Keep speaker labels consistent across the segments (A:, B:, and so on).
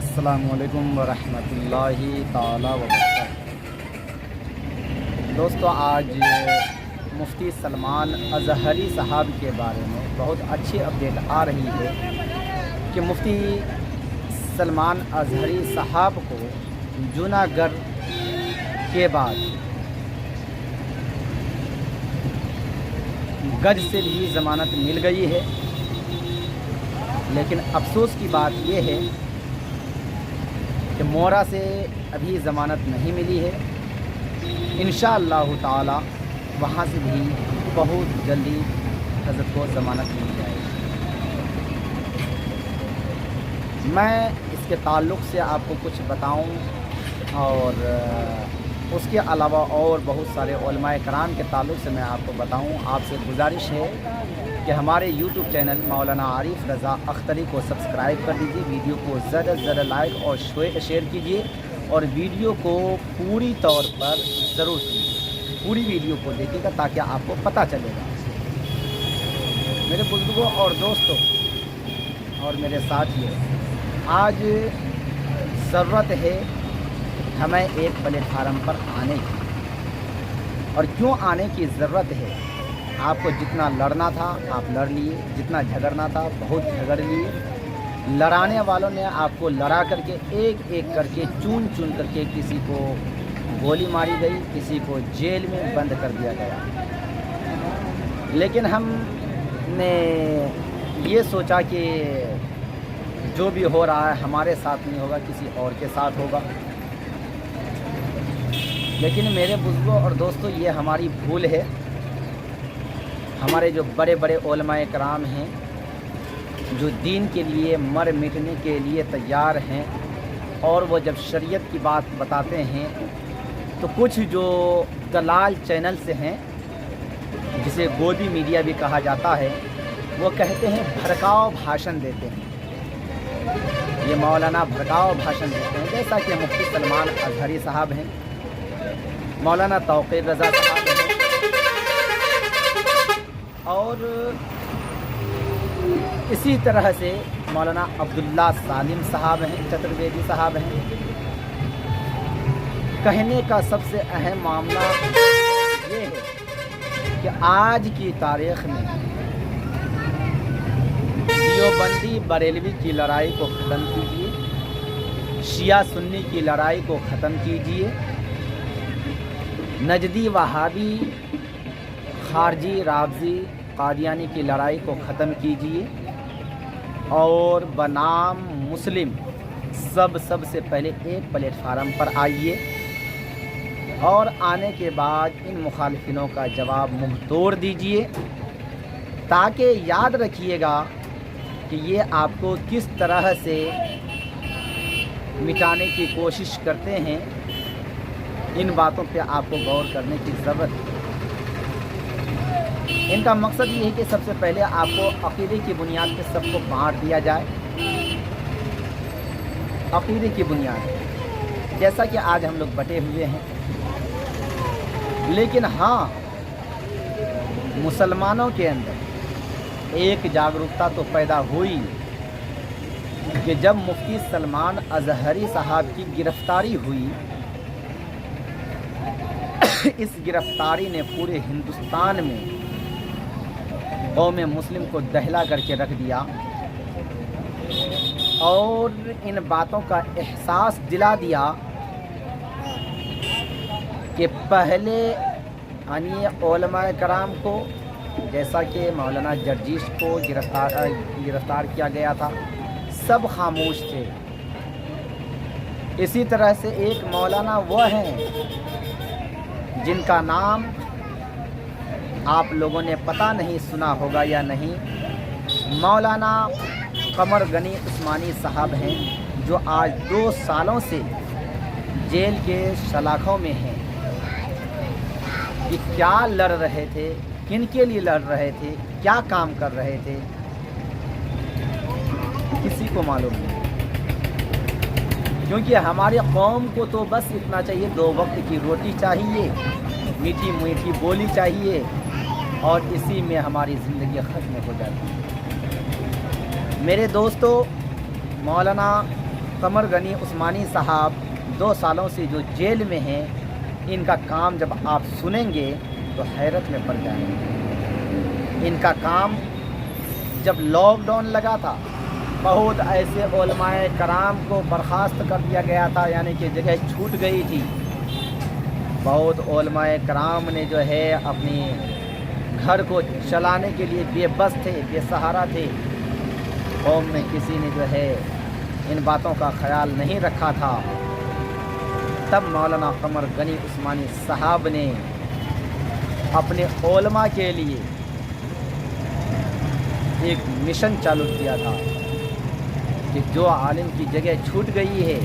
A: अस्सलाम वालेकुम वरहमतुल्लाहि ताला वबरकातुहू। दोस्तों, आज मुफ्ती सलमान अज़हरी साहब के बारे में बहुत अच्छी अपडेट आ रही है कि मुफ्ती सलमान अज़हरी साहब को जूनागढ़ के बाद गज से भी ज़मानत मिल गई है। लेकिन अफसोस की बात यह है कि मोरा से अभी ज़मानत नहीं मिली है। इंशाअल्लाह ताला वहाँ से भी बहुत जल्दी हज़रत को ज़मानत मिल जाएगी। मैं इसके ताल्लुक़ से आपको कुछ बताऊं और उसके अलावा और बहुत सारे उलमाए कराम के ताल्लुक़ से मैं आपको बताऊं। आपसे गुजारिश है कि हमारे YouTube चैनल मौलाना आरिफ रज़ा अख्तरी को सब्सक्राइब कर दीजिए, वीडियो को ज़्यादा से ज़्यादा लाइक और शेयर कीजिए और वीडियो को पूरी तौर पर ज़रूर कीजिए। पूरी वीडियो को देखिएगा ताकि आपको पता चलेगा। मेरे बुजुर्गों और दोस्तों और मेरे साथियों, आज ज़रूरत है हमें एक प्लेटफार्म पर आने की। और क्यों आने की ज़रूरत है? आपको जितना लड़ना था आप लड़ लिए, जितना झगड़ना था बहुत झगड़ लिए। लड़ाने वालों ने आपको लड़ा करके एक एक करके चुन चुन करके किसी को गोली मारी गई, किसी को जेल में बंद कर दिया गया। लेकिन हमने ये सोचा कि जो भी हो रहा है हमारे साथ नहीं होगा, किसी और के साथ होगा। लेकिन मेरे बुजुर्गों और दोस्तों, ये हमारी भूल है। हमारे जो बड़े बड़े उलमाए कराम हैं, जो दीन के लिए मर मिटने के लिए तैयार हैं, और वो जब शरीयत की बात बताते हैं तो कुछ जो दलाल चैनल से हैं, जिसे गोदी मीडिया भी कहा जाता है, वो कहते हैं भड़काऊ भाषण देते हैं। ये मौलाना भड़काऊ भाषण देते हैं, जैसा कि मुफ्ती सलमान अज़हरी साहब हैं, मौलाना तौक़ीर रज़ा साहब हैं, और इसी तरह से मौलाना अब्दुल्ला सालिम साहब हैं, चतुर्वेदी साहब हैं। कहने का सबसे अहम मामला ये है कि आज की तारीख़ में देवबंदी बरेलवी की लड़ाई को ख़त्म कीजिए, शिया सुन्नी की लड़ाई को ख़त्म कीजिए, नजदी वहाबी खारजी रावजी कादियानी की लड़ाई को ख़त्म कीजिए, और बनाम मुस्लिम सबसे पहले एक प्लेटफार्म पर आइए। और आने के बाद इन मुखालिफिनों का जवाब मुँह तोड़ दीजिए, ताकि याद रखिएगा कि ये आपको किस तरह से मिटाने की कोशिश करते हैं। इन बातों पे आपको गौर करने की ज़रूरत है। इनका मकसद ये है कि सबसे पहले आपको अक़ीदे की बुनियाद पे सबको बांट दिया जाए। अक़ीदे की बुनियाद, जैसा कि आज हम लोग बटे हुए हैं। लेकिन हाँ, मुसलमानों के अंदर एक जागरूकता तो पैदा हुई कि जब मुफ्ती सलमान अज़हरी साहब की गिरफ़्तारी हुई, इस गिरफ़्तारी ने पूरे हिंदुस्तान में कौम मुस्लिम को दहला करके रख दिया और इन बातों का एहसास दिला दिया कि पहले अन्य उलमाए कराम को, जैसा कि मौलाना जर्जीश को गिरफ़्तार किया गया था, सब खामोश थे। इसी तरह से एक मौलाना वो हैं जिनका नाम आप लोगों ने पता नहीं सुना होगा या नहीं, मौलाना कमर गनी उस्मानी साहब हैं, जो आज 2 सालों से जेल के सलाखों में हैं। कि क्या लड़ रहे थे, किन के लिए लड़ रहे थे, क्या काम कर रहे थे, किसी को मालूम नहीं। क्योंकि हमारे कौम को तो बस इतना चाहिए, 2 वक्त की रोटी चाहिए, मीठी मीठी बोली चाहिए, और इसी में हमारी ज़िंदगी ख़त्म हो जाती है। मेरे दोस्तों, मौलाना कमर गनी उस्मानी साहब 2 सालों से जो जेल में हैं, इनका काम जब आप सुनेंगे तो हैरत में पड़ जाएंगे। इनका काम जब लॉकडाउन लगा था, बहुत ऐसे उलमाए कराम को बर्खास्त कर दिया गया था, यानी कि जगह छूट गई थी। बहुत उलमाए कराम ने जो है अपनी घर को चलाने के लिए बेबस थे, बेसहारा थे। कौम में किसी ने जो है इन बातों का ख्याल नहीं रखा था। तब मौलाना कमर गनी उस्मानी साहब ने अपने उलमा के लिए एक मिशन चालू किया था कि जो आलिम की जगह छूट गई है,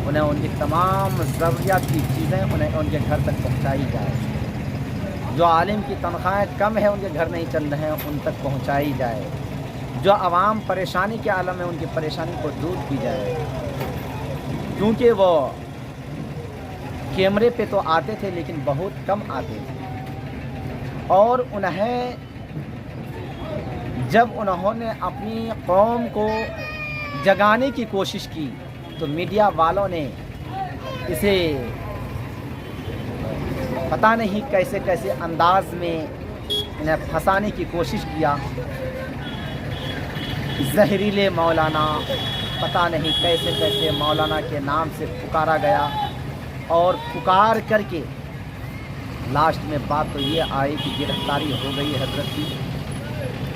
A: उन्हें उनकी तमाम ज़रूरियात की चीज़ें उन्हें उनके घर तक पहुंचाई जाए। जो आलिम की तनख्वाहें कम है, उनके घर नहीं चल रहे हैं, उन तक पहुंचाई जाए। जो आवाम परेशानी के आलम में, उनकी परेशानी को दूर की जाए। क्योंकि वो कैमरे पे तो आते थे लेकिन बहुत कम आते थे, और उन्हें जब उन्होंने अपनी कौम को जगाने की कोशिश की तो मीडिया वालों ने इसे पता नहीं कैसे कैसे अंदाज में इन्हें फंसाने की कोशिश किया। जहरीले मौलाना, पता नहीं कैसे कैसे मौलाना के नाम से पुकारा गया, और पुकार करके लास्ट में बात तो ये आई कि गिरफ्तारी हो गई हजरत की।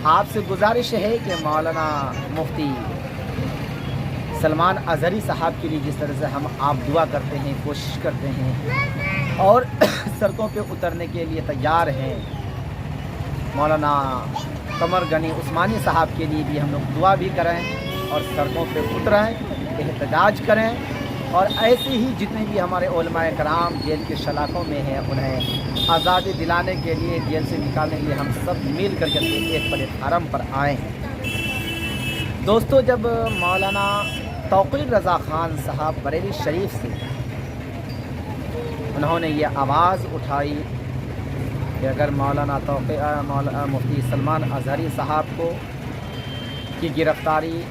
A: आपसे गुजारिश है कि मौलाना मुफ्ती सलमान अज़हरी साहब के लिए जिस तरह से हम आप दुआ करते हैं, कोशिश करते हैं और सड़कों पे उतरने के लिए तैयार हैं, मौलाना कमर गनी उस्मानी साहब के लिए भी हम लोग दुआ भी करें और सड़कों पे उतरें, एहतजाज करें। और ऐसे ही जितने भी हमारे उलमाए कराम जेल के सलाखों में हैं, उन्हें आज़ादी दिलाने के लिए, जेल से निकालने के लिए हम सब मिल कर के एक प्लेटफार्म पर आए हैं। दोस्तों, जब मौलाना तौक़ीर रज़ा ख़ान साहब बरेली शरीफ से उन्होंने ये आवाज़ उठाई कि अगर मौलाना मुफ्ती सलमान अज़हरी साहब को की गिरफ़्तारी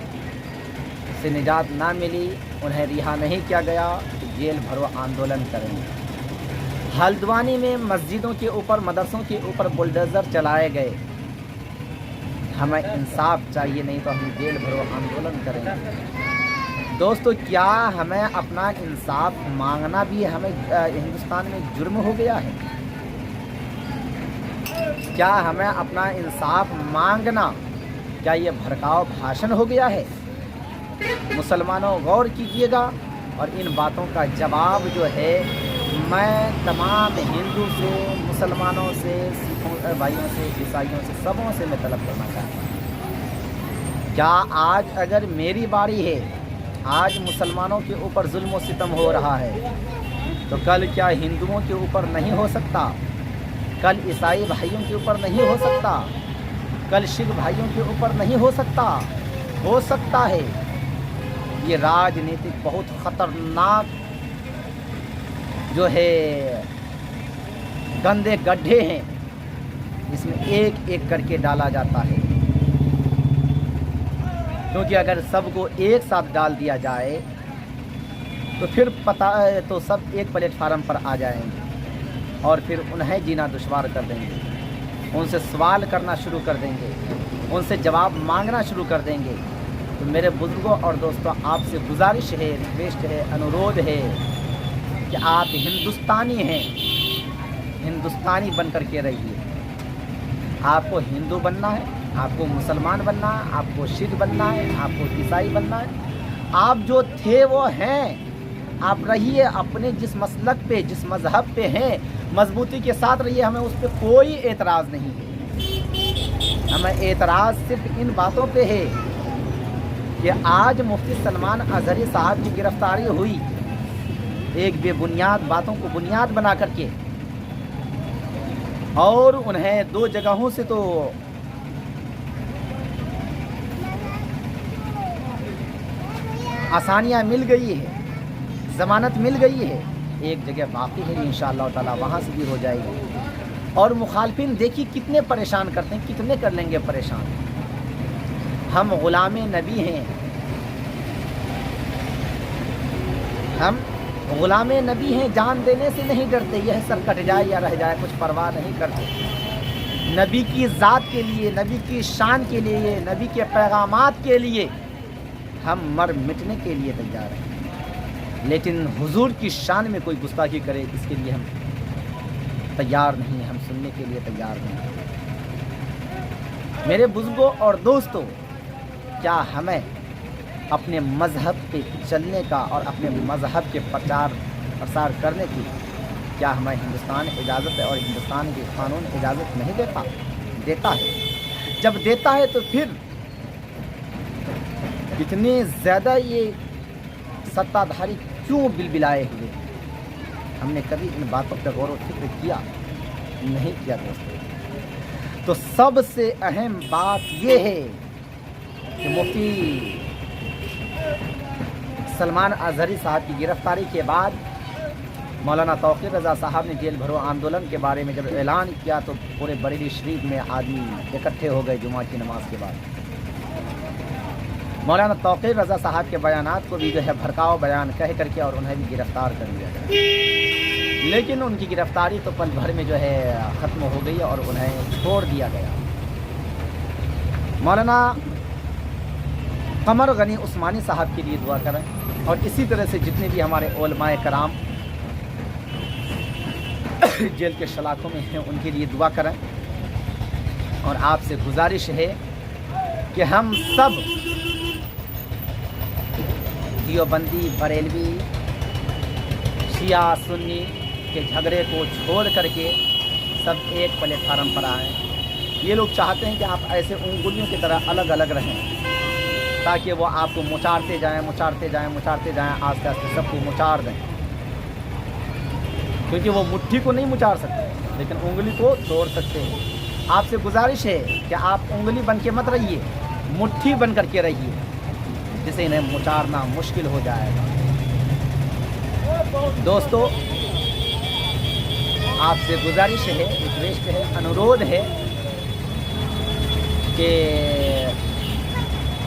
A: से निजात ना मिली, उन्हें रिहा नहीं किया गया, तो जेल भरो आंदोलन करेंगे। हल्द्वानी में मस्जिदों के ऊपर, मदरसों के ऊपर बुलडोज़र चलाए गए। हमें इंसाफ चाहिए, नहीं तो हम जेल भरो आंदोलन करेंगे। दोस्तों, क्या हमें अपना इंसाफ मांगना भी हमें हिंदुस्तान में जुर्म हो गया है? क्या हमें अपना इंसाफ मांगना, क्या ये भड़काऊ भाषण हो गया है? मुसलमानों, गौर कीजिएगा और इन बातों का जवाब जो है मैं तमाम हिंदू से, मुसलमानों से, सिखों भाइयों से, ईसाइयों से, सबों से मैं तलब करना चाहता हूँ। क्या आज अगर मेरी बारी है, आज मुसलमानों के ऊपर जुल्म और सितम हो रहा है, तो कल क्या हिंदुओं के ऊपर नहीं हो सकता? कल ईसाई भाइयों के ऊपर नहीं हो सकता? कल सिख भाइयों के ऊपर नहीं हो सकता? हो सकता है। ये राजनीतिक बहुत ख़तरनाक जो है गंदे गड्ढे हैं, इसमें एक एक करके डाला जाता है। क्योंकि अगर सबको एक साथ डाल दिया जाए तो फिर पता है तो सब एक प्लेटफार्म पर आ जाएंगे और फिर उन्हें जीना दुश्वार कर देंगे, उनसे सवाल करना शुरू कर देंगे, उनसे जवाब मांगना शुरू कर देंगे। तो मेरे बुजुर्गों और दोस्तों, आपसे गुजारिश है, रिक्वेस्ट है, अनुरोध है कि आप हिंदुस्तानी हैं, हिंदुस्तानी बन कर के रहिए। आपको हिंदू बनना है, आपको मुसलमान बनना है, आपको सिख बनना है, आपको ईसाई बनना है, आप जो थे वो हैं। आप रहिए अपने जिस मसलक पे, जिस मज़हब पे हैं, मजबूती के साथ रहिए। हमें उस पर कोई एतराज़ नहीं है। हमें एतराज़ सिर्फ इन बातों पे है कि आज मुफ्ती सलमान अज़हरी साहब की गिरफ़्तारी हुई एक बेबुनियाद बातों को बुनियाद बना करके, और उन्हें 2 जगहों से तो आसानियाँ मिल गई है, ज़मानत मिल गई है, एक जगह बाकी है, इंशाअल्लाह ताला वहाँ से भी हो जाएगी। और मुखालफिन देखिए कितने परेशान करते हैं, कितने कर लेंगे परेशान। हम ग़ुलाम नबी हैं, ہم غلام نبی ہیں، جان دینے سے نہیں ڈرتے، یہ سر کٹ جائے یا رہ جائے کچھ پرواہ نہیں کرتے۔ نبی کی ذات کے لیے، نبی کی شان کے لیے، نبی کے پیغامات کے لیے ہم مر مٹنے کے لیے تیار ہیں، لیکن حضور کی شان میں کوئی گستاخی کرے اس کے لیے ہم تیار نہیں، ہم سننے کے لیے تیار نہیں۔ میرے بزرگوں اور دوستوں، کیا ہمیں اپنے مذہب پہ چلنے کا اور اپنے مذہب کے پرچار کرنے کی کیا ہمیں ہندوستان اجازت ہے؟ اور ہندوستان کے قانون اجازت نہیں دیتا ہے۔ جب دیتا ہے تو پھر اتنے زیادہ یہ ستادھاری کیوں بلبلائے ہوئے؟ ہم نے کبھی ان باتوں پر غور و فکر کیا نہیں کیا دوستوں۔ تو سب سے اہم بات یہ ہے کہ مفتی سلمان اظہری صاحب کی گرفتاری کے بعد مولانا توقیر رضا صاحب نے جیل بھرو آندولن کے بارے میں جب اعلان کیا تو پورے بریلی شریف میں آدمی اکٹھے ہو گئے جمعہ کی نماز کے بعد۔ مولانا توقیر رضا صاحب کے بیانات کو بھی جو ہے بھڑکاؤ بیان کہہ کر کے اور انہیں بھی گرفتار کر لیا گیا، لیکن ان کی گرفتاری تو پل بھر میں جو ہے ختم ہو گئی اور انہیں چھوڑ دیا گیا۔ مولانا قمر غنی عثمانی صاحب کے لیے دعا کریں، اور اسی طرح سے جتنے بھی ہمارے علماء کرام جیل کے سلاخوں میں ہیں ان کے لیے دعا کریں۔ اور آپ سے گزارش ہے کہ ہم سب دیوبندی، بریلوی، شیعہ، سنی کے جھگڑے کو چھوڑ کر کے سب ایک پلیٹ فارم پر آئیں۔ یہ لوگ چاہتے ہیں کہ آپ ایسے انگلیوں کی طرح الگ الگ رہیں تاکہ وہ آپ کو مچارتے جائیں، آہستہ آہستہ سب کو مچار دیں، کیونکہ وہ مٹھی کو نہیں مچار سکتے لیکن انگلی کو توڑ سکتے ہیں۔ آپ سے گزارش ہے کہ آپ انگلی بن کے مت رہیے، مٹھی بن کر کے رہیے، جسے انہیں مچارنا مشکل ہو جائے گا۔ دوستو، آپ سے گزارش ہے، ریکویسٹ ہے، انورودھ ہے کہ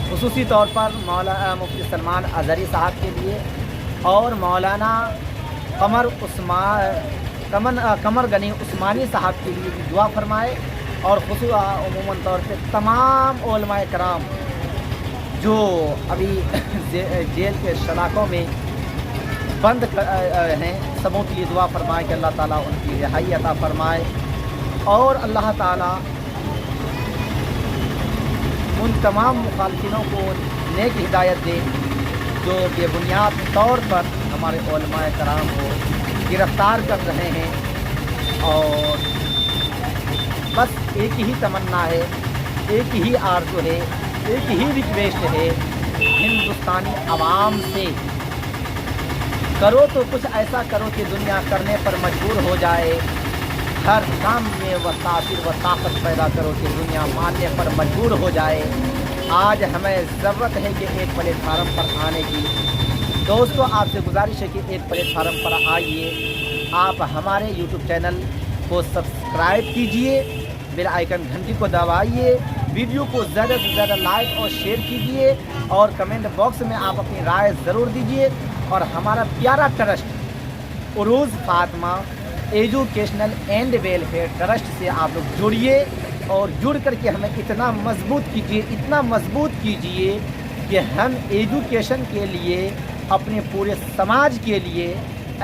A: خصوصی طور پر مولانا مفتی سلمان اظہری صاحب کے لیے اور مولانا قمر غنی عثمانی صاحب کے لیے بھی دعا فرمائے، اور عموماً طور پہ تمام علماء کرام جو ابھی جیل کے سلاخوں میں بند ہیں سبوں کے لیے دعا فرمائے کہ اللہ تعالیٰ ان کی رہائی عطا فرمائے، اور اللہ تعالیٰ ان تمام مخالفینوں کو نیک ہدایت دے جو بے بنیاد طور پر ہمارے علماء کرام کو گرفتار کر رہے ہیں۔ اور بس ایک ہی تمنا ہے، ایک ہی آرزو ہے، ایک ہی ریکویسٹ ہے ہندوستانی عوام سے، کرو تو کچھ ایسا کرو کہ دنیا کرنے پر مجبور ہو جائے، ہر کام میں وہ تاثیر و طاقت پیدا کرو کہ دنیا ماننے پر مجبور ہو جائے۔ آج ہمیں ضرورت ہے کہ ایک پلیٹ فارم پر آنے کی۔ دوستو، آپ سے گزارش ہے کہ ایک پلیٹ فارم پر آئیے، آپ ہمارے یوٹیوب چینل کو سبسکرائب کیجئے، بیل آئیکن گھنٹی کو دبائیے، ویڈیو کو زیادہ سے زیادہ لائک اور شیئر کیجئے، اور کمنٹ باکس میں آپ اپنی رائے ضرور دیجئے، اور ہمارا پیارا ٹرسٹ عروج Fatima educational and welfare trust سے آپ لوگ جڑیے، اور جڑ کر کے ہمیں اتنا مضبوط کیجئے کہ ہم ایجوکیشن کے لیے، اپنے پورے سماج کے لیے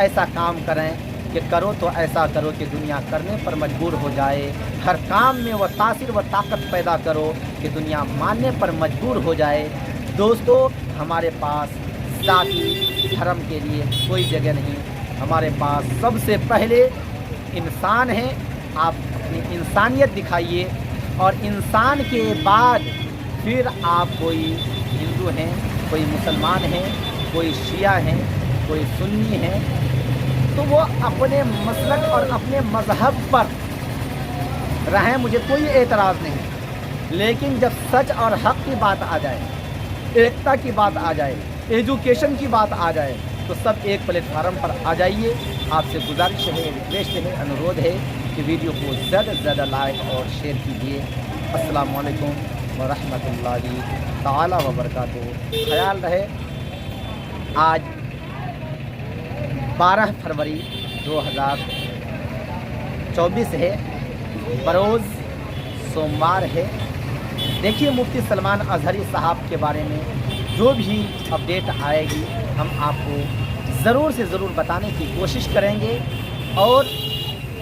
A: ایسا کام کریں کہ کرو تو ایسا کرو کہ دنیا کرنے پر مجبور ہو جائے، ہر کام میں وہ تاثیر و طاقت پیدا کرو کہ دنیا ماننے پر مجبور ہو جائے۔ دوستو، ہمارے پاس ذاتی دھرم کے لیے کوئی جگہ نہیں، ہمارے پاس سب سے پہلے انسان ہے۔ آپ اپنی انسانیت دکھائیے، اور انسان کے بعد پھر آپ کوئی ہندو ہیں، کوئی مسلمان ہیں، کوئی شیعہ ہیں، کوئی سنی ہیں، تو وہ اپنے مسلک اور اپنے مذہب پر رہیں، مجھے کوئی اعتراض نہیں، لیکن جب سچ اور حق کی بات آ جائے، ایکتا کی بات آ جائے، ایجوکیشن کی بات آ جائے، تو سب ایک پلیٹ فارم پر آ جائیے۔ آپ سے گزارش ہے، ریکویسٹ ہے، انورودھ ہے کہ ویڈیو کو زیادہ سے زیادہ لائک اور شیئر کیجیے۔ السلام علیکم ورحمۃ اللہ تعالی وبرکاتہ۔ خیال رہے، آج 12 फरवरी 2024 है, बरोज़ सोमवार है। देखिए मुफ्ती सलमान अज़हरी साहब के बारे में जो भी अपडेट आएगी हम आपको ज़रूर से ज़रूर बताने की कोशिश करेंगे, और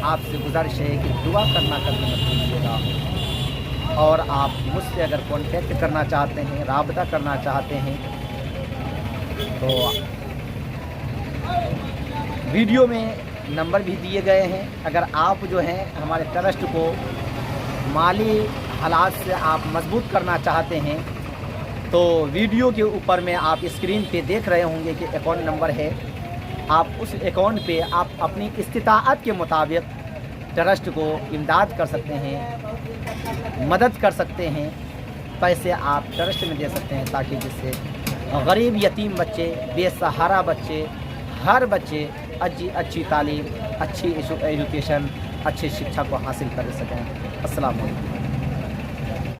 A: आपसे गुजारिश है कि दुआ करना कभी मत भूलिएगा। और आप मुझसे अगर कांटेक्ट करना चाहते हैं, राबता करना चाहते हैं, तो वीडियो में नंबर भी दिए गए हैं। अगर आप जो हैं हमारे ट्रस्ट को माली हालात से आप मजबूत करना चाहते हैं, तो वीडियो के ऊपर में आप स्क्रीन पे देख रहे होंगे कि अकाउंट नंबर है। आप उस अकाउंट पे आप अपनी इस्तिताअत के मुताबिक ट्रस्ट को इमदाद कर सकते हैं, मदद कर सकते हैं। पैसे आप ट्रस्ट में दे सकते हैं, ताकि जिससे गरीब यतीम बच्चे, बेसहारा बच्चे, हर बच्चे अच्छी तालीम, अच्छी एजुकेशन, अच्छी शिक्षा को हासिल कर सकें। अस्सलाम वालेकुम।